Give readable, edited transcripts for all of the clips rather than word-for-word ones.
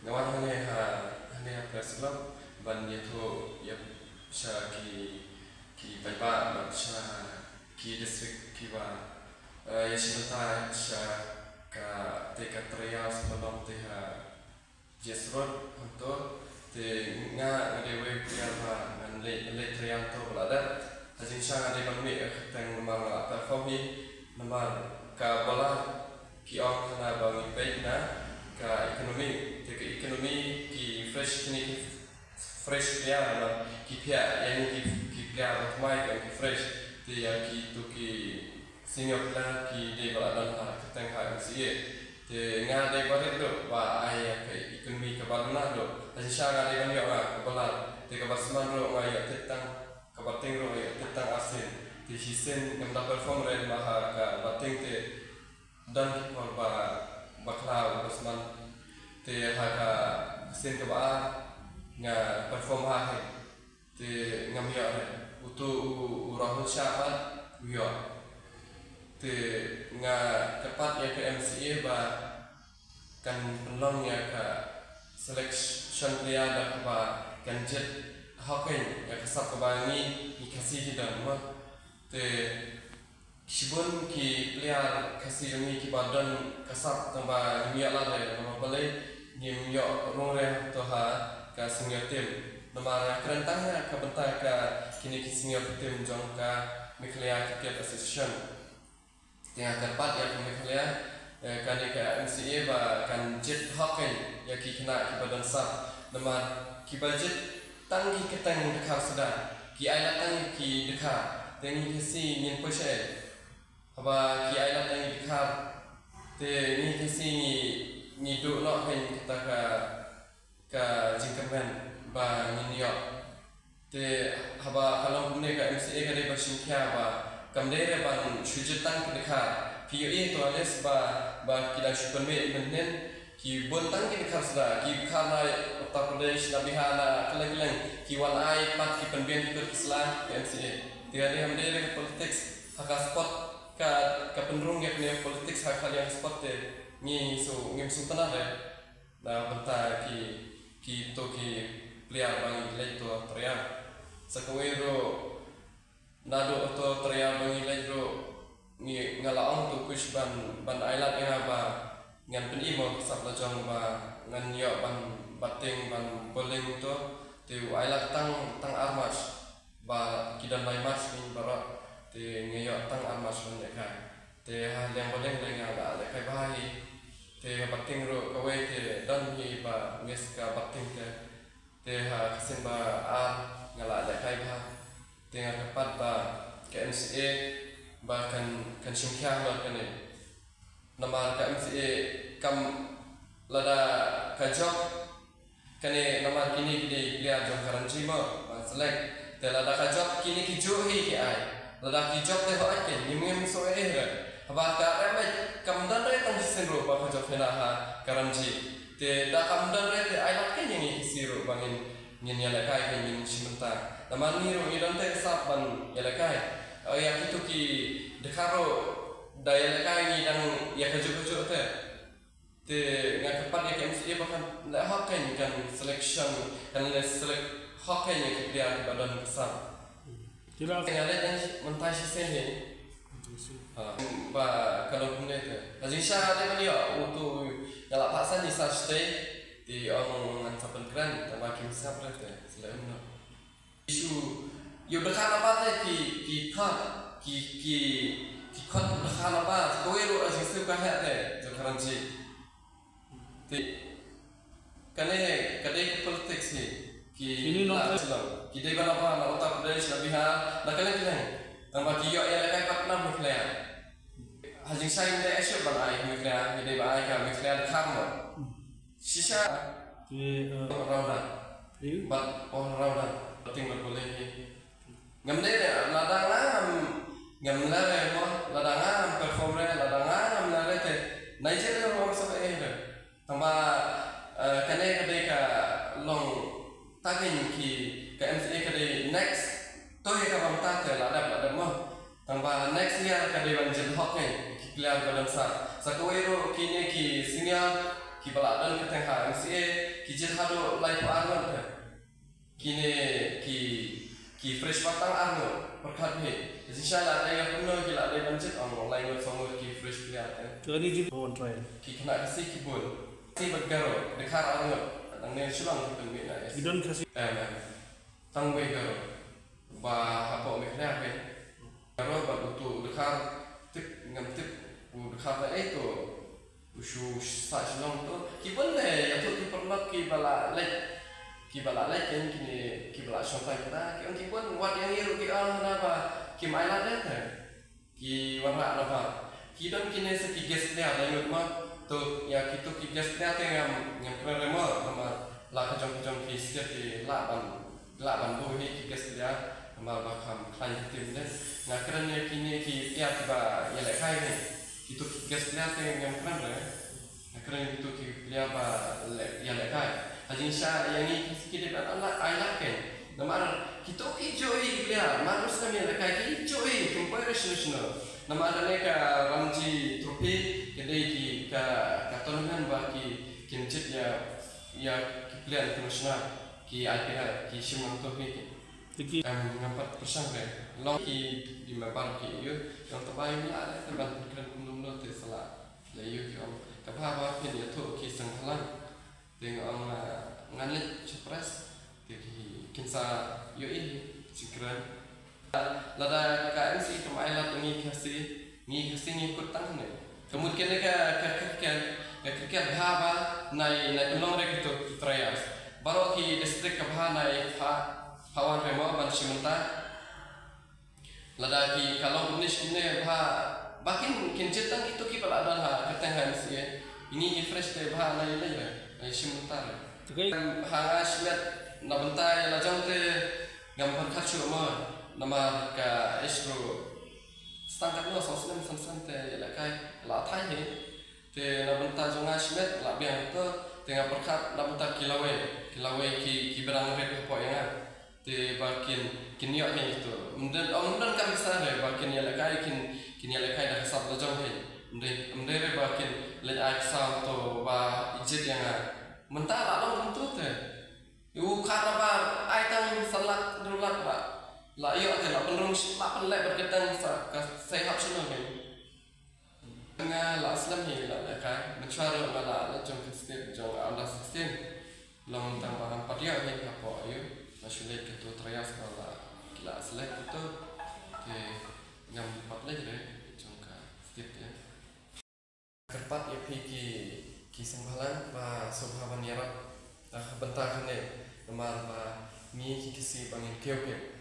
Nawan hane perselop ban yato ya sha ki Baiba sha ki district ki ba ya shimata sha ka te ka treya sebelum te jesrot untuk te nga dewe ya ba ngan le treya to belada ajin sha ade ban me teng nomor perform ni nomor ka bola ki on na ba ni pe na ka ekonomi te ekonomi ki fresh ni fresh ya na ki pia yang ki pia mai ki fresh te ya ki tu ki senior la ki de bala dan ha teng ha si te nga de ba do ba ai ke ekonomi ka ba na do ajin sha nga de ban yo ka bala te ka basman ro nga ya tetang ka bateng ro ya tetang asin te hisen ngam da perform re ma ha ka bateng te dan ki ba bakla basman te ha sen ka ba nga perform ha te ngam ya re utu urahul syapat yo te nga tepat ya ke MCA ba kan penolong ya ka selection dia dak ba kan jet hokin ya kasap ka ba ni kasih hidang ma te Shibun ki player kasih ni ki badan kasap tambah niat lah deh, nama boleh niat rongre tu ka senior tim, nama kerentangnya ka bentar ka kini ki senior tim jong ka Miklia Cricket Association, yang tepat ya ka Miklia kan ka MCA ba kan jet hokin ya ki kena ki badan sap, nama ki budget tanggi ketang dekar sudah, ki ayat tanggi ki dekar, tengi kasi nyen persen. Apa ki ayat yang dikar te ni kasi ni do lo pen kita ka jingkamen ba ni yo te haba kalau bune ka MCA ka de bersyukur ba kamdere ban shujutan ke dekar POA to ales ba kita syukur me menen ki bontang ke dekar sudah ki khala Uttar Pradesh nabihana keleng-keleng ki wan ai pat ki penbian ki Islam MCA tiada hamdere politics haka spot ka penderung ya punya politik hal yang seperti ni ngim su tanah deh nah bentar ki to ki player bang ilai to teriak sakawero nado to teriak bang ilai to ni ngalaong to kush ban island ya ba ngan penimo sab lajong ba ngan yo ban bating ban bowling to te island tang armas ba kidan mai mas ni barak te ngayo tang amas banyak kan te hal yang boleh dengar ada kai bahai te bating ro kawe te dan ni ba mes ka bating te ha kasin ba ngala ada kai bah te ngapat ba ke MCA ba kan singkya ba kan nama ke MCA kam lada ka job kane nama kini lihat jong karanci ma selek te lada ka job kini ki jo hi ki ai lelaki job teh hok ke nyim so apa ka remai kamdan re tang sendro ba job hena ha karanji te da kamdan re te ai ke nyi siro bangin nyen ya lekai ke nyen simenta nama ni ro idon te saban ya lekai ya kitu ki dekaro daya lekai ni dang ya kejo te ngakepat ya MCA bahkan la hok kan selection kan le select hok ke dia badan besar kira ada yang mentai sih ba kalau punya tu jadi syarat dia dia untuk kalau pasal ni stay di orang ngancapan keren tambah kimsap lah tu selain tu isu you dekat apa tu ki dekat apa kau itu asyik suka hati tu karanci ti kadai politik sih ki kita ibarat apa nak Uttar Pradesh nak Bihar nak keleng-keleng tambah ki yo ya lekai 46 miklean hajing sai de esok ban ai miklean kita ba ai ka miklean kham sisa ki raudan bat raudan penting boleh ngam de ladang ngam lare mo ladang perform re ladang lare te nai je ro so tambah kane ka long takin ki ke MCA ke next to ya ka bangta ke ladap mo tambah next year ka de banjil hok ki clear balansa sakawero kini ki senior ki baladan ke tengah MCA ijil hado lai ko arman ka kine ki fresh batang arno perkat he inshallah ada yang kuno kila ada banjir ang lai ngot songo ki fresh pilihan Kali di on trial. ki kena kasi ki bun si bagaro dekhar arno tang ne sulang ki pembe na You don't kasi. tang we garo ba hapo me kena he garo ba tu dekhar tik ngam tik u dekhar na itu ushu sa sulang tu ki bun le ya tu ki perlak ki bala lek kan ki bala shontai kita ki pun wat yang iru ki na ba ki maila de ki warna na ba ki don ki ne se ki guest dia la ngut ma to ya ki to ki guest dia te ngam kena remo ma la ka jong ki setiap ki la ban bo ni ki guest dia ma ba kham khai tim de na kran ne ki ne ki ya ba ya le khai ni ki to ki guest dia te ngam kran re na kran ki to ki ya ba ya le khai Hajin Syah yang ini kita dapat Allah ayatkan. Nama kita hijau dia, manusia kami lekai hijau comparison. Nama mereka Ramji Trofi kedai ki katonan bagi kincit ya pilihan internasional ki IPL ki Shimon Trofi ki. Ngampat persen kan. Long ki di mabar ki yo yang terbaik ni ada teman keren kumum lo tersalah. Layu ki om kapha pin ya tu ki senghalang. Tengok ngalit cepres jadi kinsa yo ini sikran lada KMC kemailat ini kasih ngikut tang ni kemudian ke bahaba nai pelong rek itu trials baru ki distrik kabha nai hawan remo ban simenta lada ki kalau nish ini bakin kincetan itu ki pada ada ketengah mesti ini fresh teh bah nai lagi ay sebentar. Okay. Hanga silat na bantay la jante gambar kacu mo nama ka esro standard no sosnem sansante la kai la thai he te na bantay jonga silat la biang to tengah perkat na bantay kilawe ki berang rek po yang te bakin kinyo ni itu mden kan bisa re bakin ya la kai kin ya la kai dah sab la jong he mden bakin le ai sa to ba ijit yang mentah lah dong tentu teh. Ibu karena apa? Aitang salat dulat pak. Lah iyo teh lah penrung lah pelek berkaitan sehat semua kan. Tengah lah Islam ni lah kan. Mencuara malah jom Kristen jom Allah Kristen. Long tambah empat dia ni apa ayo. Nasulit itu trias malah kila selek itu. Ke ngam empat lagi deh jom Kristen ya. Kerpat ya ki sembahlan ba subhaban yarab bentar ne nomar ba mi ki kisi bangin kyoke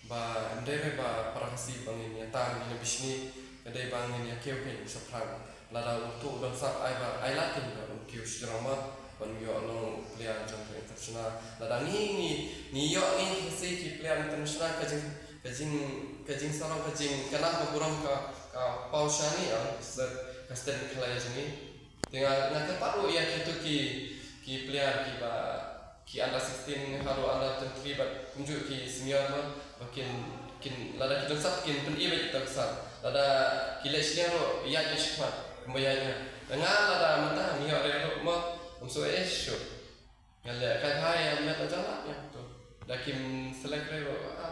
ba ndere ba parasi bangin yata ni bisni kadai bangin ya kyoke sapran lada untuk dan sa ai ba ai latin ba kyo drama ban yo long pilihan jong internasional lada ni yo ni kisi ki pilihan internasional kajing sarang kajing kenapa kurang ka paushani ya Kristen kelaya sini tengah nak paru ya kita ki player ki under 16 haru under 23 bat unjuk ki senior makin lada kita sat kin pen ibe kita sat lada kila senior ya jishmat kembayanya tengah lada mentah mi ore ro ma umso esho ngale kai hai am meta jalan ya tu dakim selek re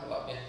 lap ya